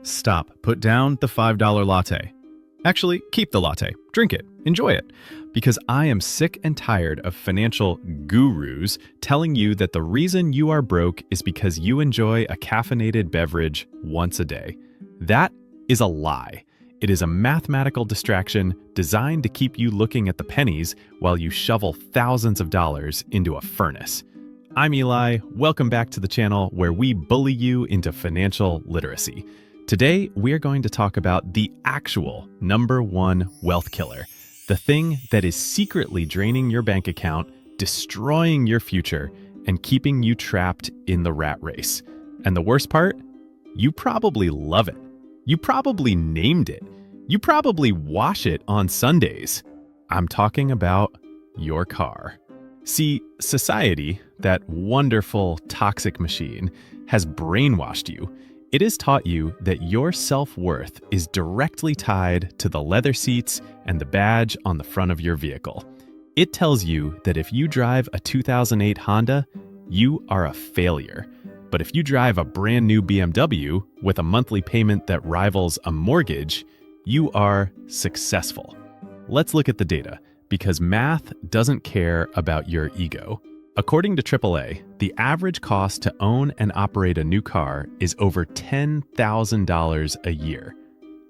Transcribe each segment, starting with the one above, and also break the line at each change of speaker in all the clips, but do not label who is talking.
Stop. Put down the $5 latte. Actually, keep the latte. Drink it. Enjoy it. Because I am sick and tired of financial gurus telling you that the reason you are broke is because you enjoy a caffeinated beverage once a day. That is a lie. It is a mathematical distraction designed to keep you looking at the pennies while you shovel thousands of dollars into a furnace. I'm Eli. Welcome back to the channel where we bully you into financial literacy. Today, we are going to talk about the actual #1 wealth killer, the thing that is secretly draining your bank account, destroying your future, and keeping you trapped in the rat race. And the worst part? You probably love it. You probably named it. You probably wash it on Sundays. I'm talking about your car. See, society, that wonderful toxic machine, has brainwashed you. It has taught you that your self-worth is directly tied to the leather seats and the badge on the front of your vehicle. It tells you that if you drive a 2008 Honda, you are a failure. But if you drive a brand new BMW with a monthly payment that rivals a mortgage, you are successful. Let's look at the data, because math doesn't care about your ego. According to AAA, the average cost to own and operate a new car is over $10,000 a year.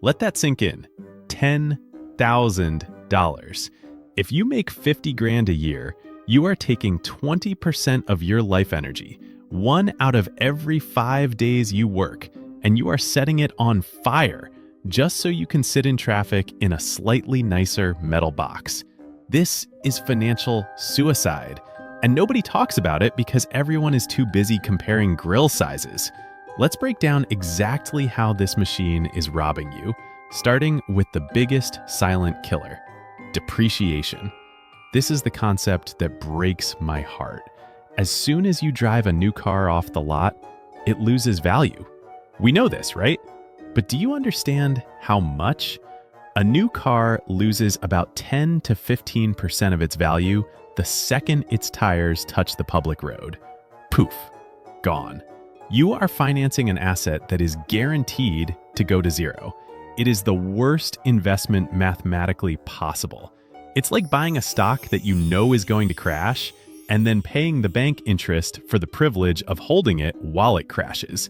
Let that sink in. $10,000. If you make 50 grand a year, you are taking 20% of your life energy, 1 out of every 5 days you work, and you are setting it on fire just so you can sit in traffic in a slightly nicer metal box. This is financial suicide. And nobody talks about it because everyone is too busy comparing grill sizes. Let's break down exactly how this machine is robbing you, starting with the biggest silent killer: depreciation. This is the concept that breaks my heart. As soon as you drive a new car off the lot, it loses value. We know this, right? But do you understand how much? A new car loses about 10 to 15% of its value the second its tires touch the public road. Poof, gone. You are financing an asset that is guaranteed to go to zero. It is the worst investment mathematically possible. It's like buying a stock that you know is going to crash and then paying the bank interest for the privilege of holding it while it crashes.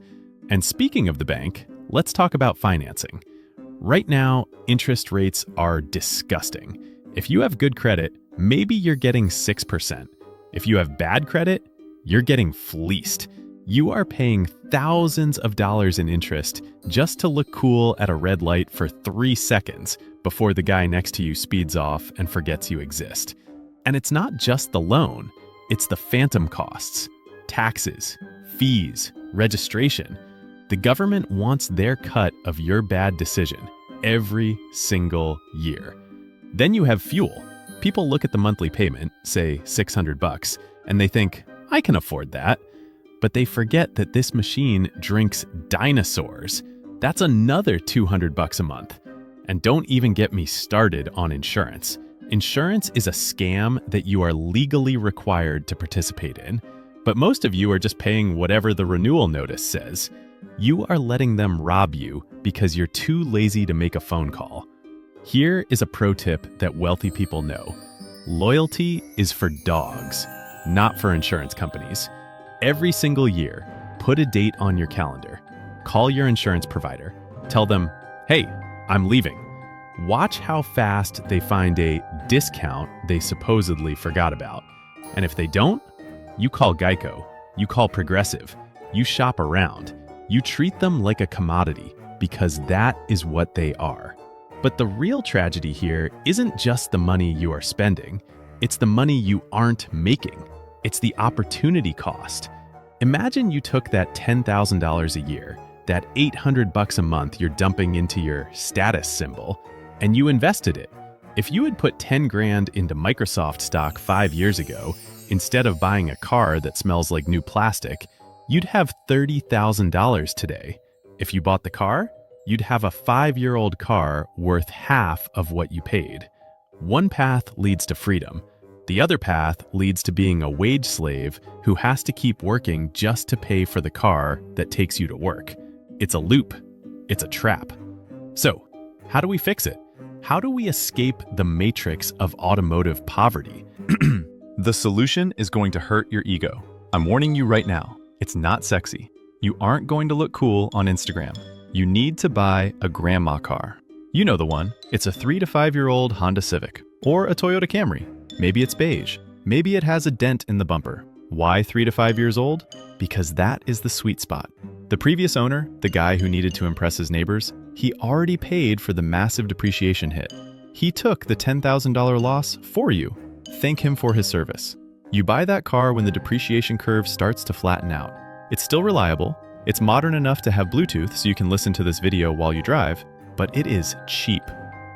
And speaking of the bank, let's talk about financing. Right now, interest rates are disgusting. If you have good credit, maybe you're getting 6%. If you have bad credit, you're getting fleeced. You are paying thousands of dollars in interest just to look cool at a red light for 3 seconds before the guy next to you speeds off and forgets you exist. And it's not just the loan, it's the phantom costs, taxes, fees, registration. The government wants their cut of your bad decision every single year. Then you have fuel. People look at the monthly payment, say $600, and they think, I can afford that. But they forget that this machine drinks dinosaurs. That's another $200 a month. And don't even get me started on insurance. Insurance is a scam that you are legally required to participate in. But most of you are just paying whatever the renewal notice says. You are letting them rob you because you're too lazy to make a phone call. Here is a pro tip that wealthy people know. Loyalty is for dogs, not for insurance companies. Every single year, put a date on your calendar. Call your insurance provider. Tell them, hey, I'm leaving. Watch how fast they find a discount they supposedly forgot about. And if they don't, you call Geico. You call Progressive. You shop around. You treat them like a commodity because that is what they are. But the real tragedy here isn't just the money you are spending. It's the money you aren't making. It's the opportunity cost. Imagine you took that $10,000 a year, that $800 a month you're dumping into your status symbol, and you invested it. If you had put 10 grand into Microsoft stock 5 years ago, instead of buying a car that smells like new plastic, you'd have $30,000 today. If you bought the car, you'd have a 5-year-old car worth half of what you paid. One path leads to freedom. The other path leads to being a wage slave who has to keep working just to pay for the car that takes you to work. It's a loop. It's a trap. So, how do we fix it? How do we escape the matrix of automotive poverty? The solution is going to hurt your ego. I'm warning you right now, it's not sexy. You aren't going to look cool on Instagram. You need to buy a grandma car. You know the one. It's a 3 to 5-year-old Honda Civic or a Toyota Camry. Maybe it's beige. Maybe it has a dent in the bumper. Why 3 to 5 years old? Because that is the sweet spot. The previous owner, the guy who needed to impress his neighbors, he already paid for the massive depreciation hit. He took the $10,000 loss for you. Thank him for his service. You buy that car when the depreciation curve starts to flatten out. It's still reliable. It's modern enough to have Bluetooth so you can listen to this video while you drive, but it is cheap.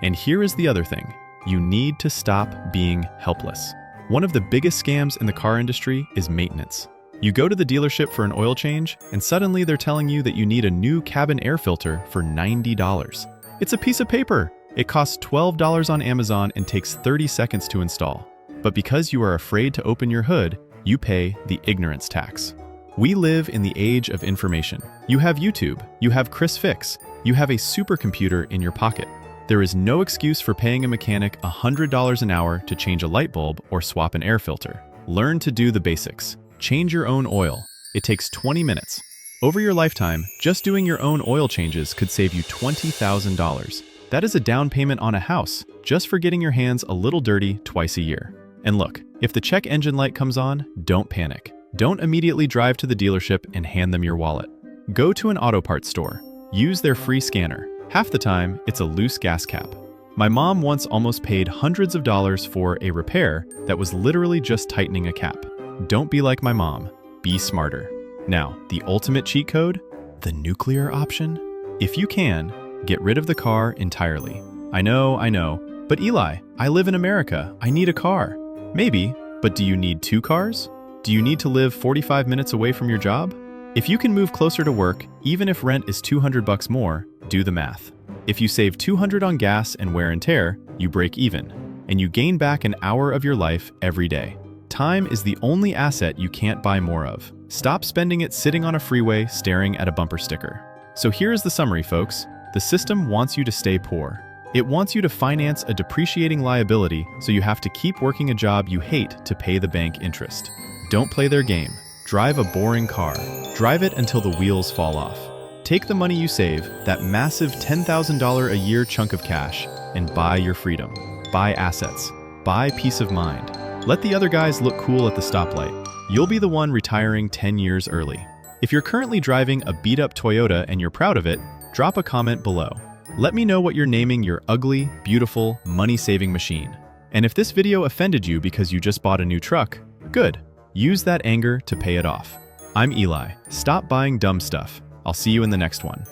And here is the other thing. You need to stop being helpless. One of the biggest scams in the car industry is maintenance. You go to the dealership for an oil change, and suddenly they're telling you that you need a new cabin air filter for $90. It's a piece of paper. It costs $12 on Amazon and takes 30 seconds to install. But because you are afraid to open your hood, you pay the ignorance tax. We live in the age of information. You have YouTube, you have Chris Fix, you have a supercomputer in your pocket. There is no excuse for paying a mechanic $100 an hour to change a light bulb or swap an air filter. Learn to do the basics. Change your own oil. It takes 20 minutes. Over your lifetime, just doing your own oil changes could save you $20,000. That is a down payment on a house, just for getting your hands a little dirty twice a year. And look, if the check engine light comes on, don't panic. Don't immediately drive to the dealership and hand them your wallet. Go to an auto parts store. Use their free scanner. Half the time, it's a loose gas cap. My mom once almost paid hundreds of dollars for a repair that was literally just tightening a cap. Don't be like my mom. Be smarter. Now, the ultimate cheat code? The nuclear option? If you can, get rid of the car entirely. I know, but Eli, I live in America. I need a car. Maybe, but do you need 2 cars? Do you need to live 45 minutes away from your job? If you can move closer to work, even if rent is $200 more, do the math. If you save $200 on gas and wear and tear, you break even, and you gain back an hour of your life every day. Time is the only asset you can't buy more of. Stop spending it sitting on a freeway staring at a bumper sticker. So here's the summary, folks. The system wants you to stay poor. It wants you to finance a depreciating liability, so you have to keep working a job you hate to pay the bank interest. Don't play their game. Drive a boring car. Drive it until the wheels fall off. Take the money you save, that massive $10,000 a year chunk of cash, and buy your freedom. Buy assets. Buy peace of mind. Let the other guys look cool at the stoplight. You'll be the one retiring 10 years early. If you're currently driving a beat-up Toyota and you're proud of it, drop a comment below. Let me know what you're naming your ugly, beautiful, money-saving machine. And if this video offended you because you just bought a new truck, good. Use that anger to pay it off. I'm Eli. Stop buying dumb stuff. I'll see you in the next one.